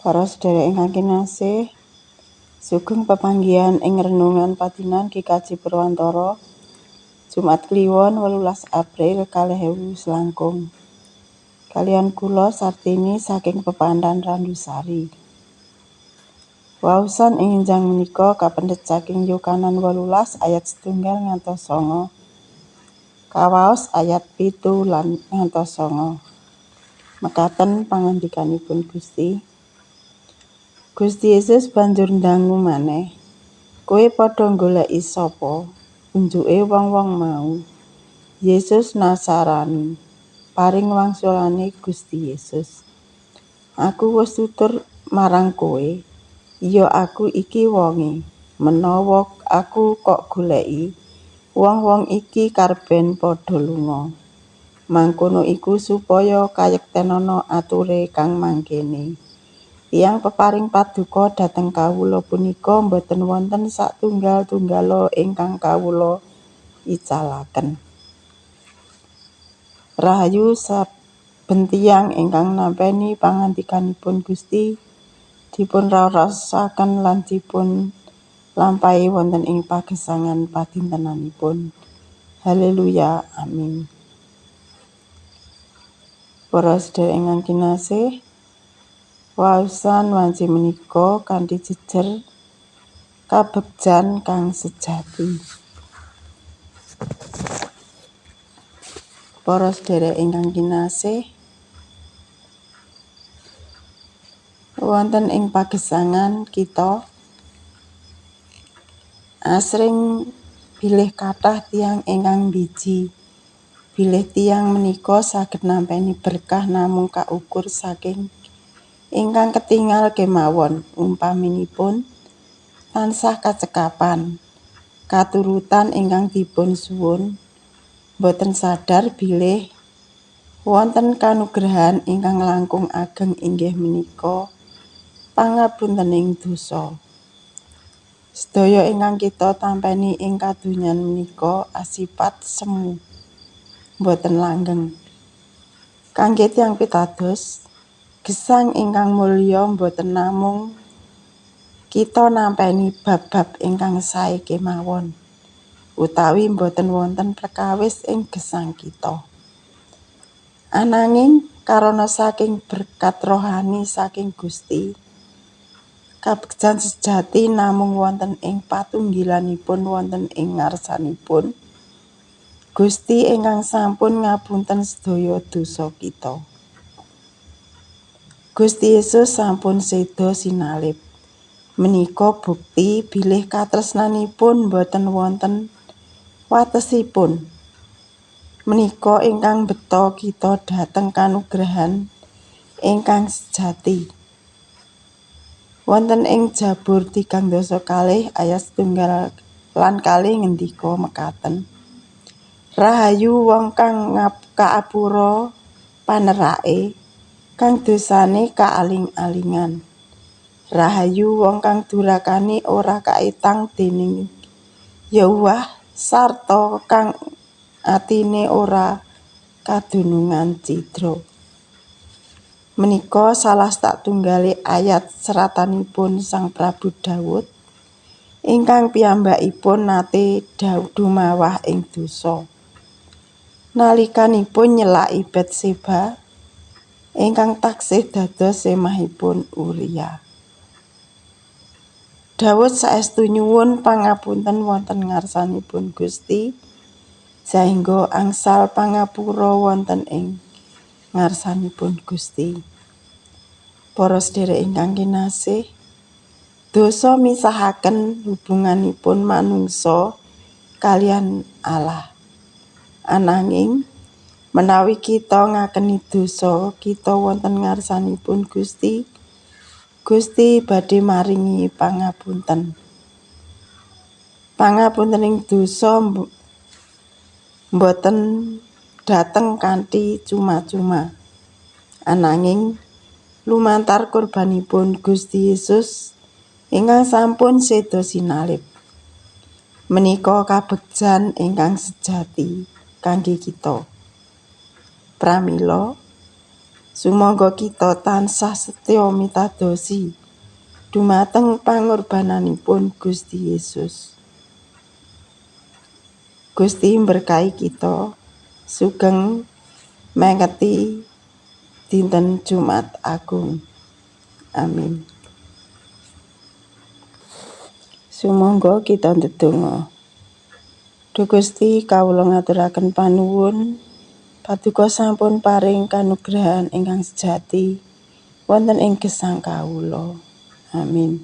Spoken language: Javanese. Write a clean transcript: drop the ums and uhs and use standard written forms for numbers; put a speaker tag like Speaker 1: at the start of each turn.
Speaker 1: Para sedherek ingkang kinasih, sugeng pepanggihan ing renungan padinan Kikaji Purwantara Jumat Kliwon 18 April 2019. Kaliyan kula Sartini saking Pepandan Randusari. Waosan ing enjang menika kapendhet saking Yohanes 18 ayat 1 ngantos 9. Kawaos ayat 7 lan ngantos 9. Mekaten pangandikanipun Gusti. Gusti Yesus banjur ndangu maneh, "Kowe padha goleki sapa?" Unjuke wong-wong mau. Yesus Nasarani. Paring wangsulane Gusti Yesus. "Aku wis tutur marang kowe, ya aku iki wonge. Menawa aku kok goleki, wong-wong iki karben padha lunga. Mangkono iku supaya kayektenana ature kang mangkene. Tiyang peparing paduka dhateng kawula punika boten wonten satunggal-tunggala ingkang kawula icalaken. Rahayu saben tiyang ingkang nampi pangandikanipun Gusti dipun raosaken lan dipun lampahi wonten ing pagesangan padintenanipun. Haleluya, amin. Para sedherek ingkang kinasih, waosan wanci menika kanthi jejer kabegjan kang sejati. Para sedherek ingkang kinasih, wonten ing pagesangan kita asring bilih kathah tiyang ingkang mbiji. Bilih tiyang menika saged nampi berkah namung kaukur saking ingkang ketingal kemawon, umpaminipun tansah kacekapan, katurutan ingkang dipun suwun, boten sadar bilih wonten kanugrahan ingkang langkung ageng inggih menika pangapuntening dosa. Sedaya ingkang kita tampeni ing kadonyan menika asipat semu, boten langgeng. Kangge tiyang pitados, gesang ingkang mulya boten namung kita nampeni bab-bab ingkang sae kemawon, utawi boten wonten prekawis ing gesang kita. Ananging karana saking berkat rohani saking Gusti, kabegjan sejati namung wonten ing patunggilanipun wonten ing ngarsanipun Gusti ingkang sampun ngapunten sedaya dosa kita. Gusti Yesus sampun séda sinalib. Menika bukti bilih katresnanipun boten wonten watesipun. Menika ingkang beta kita dhateng kanugrahan ingkang sejati. Wonten ing Jabur 3:kalih ayat 1 lan 2 ngendika mekaten. Rahayu wong kang kaapura panerake, kang dosane kaaling-alingan. Rahayu wong kang durakane ora kaitang dening Yahweh sarta kang atine ora kadunungan cidra. Menika salah satunggaling ayat seratanipun Sang Prabu Daud ingkang piyambakipun nate dumawah ing dosa. Nalikanipun nyelaki Batseba ingkang taksih dados semahipun Uria. Daud saestu nyuwun pangapunten wonten ngarsanipun Gusti saengga angsal pangapura wonten ing ngarsanipun Gusti. Para sedherek ingkang kinasih, dosa misahaken hubunganipun manungsa kaliyan Allah. Ananging menawi kita ngakeni dosa kita wonten ngarsanipun Gusti, Gusti badhe maringi pangapunten. Pangapuntening dosa boten dhateng kanthi cuma-cuma. Ananging lumantar kurbanipun Gusti Yesus ingkang sampun séda sinalib. Menika kabegjan ingkang sejati kangge kita. Pramila Sumangga kita tansah setya mitadosi dumateng pangorbananipun Gusti Yesus. Gusti berkahi kita sugeng mengeti dinten Jumat Agung. Amin. Sumangga kita ndedonga. Duh Gusti, kawula ngaturaken panuwun paduka sampun paring kanugrahan ingkang sejati wonten ing gesang kawula. Amin.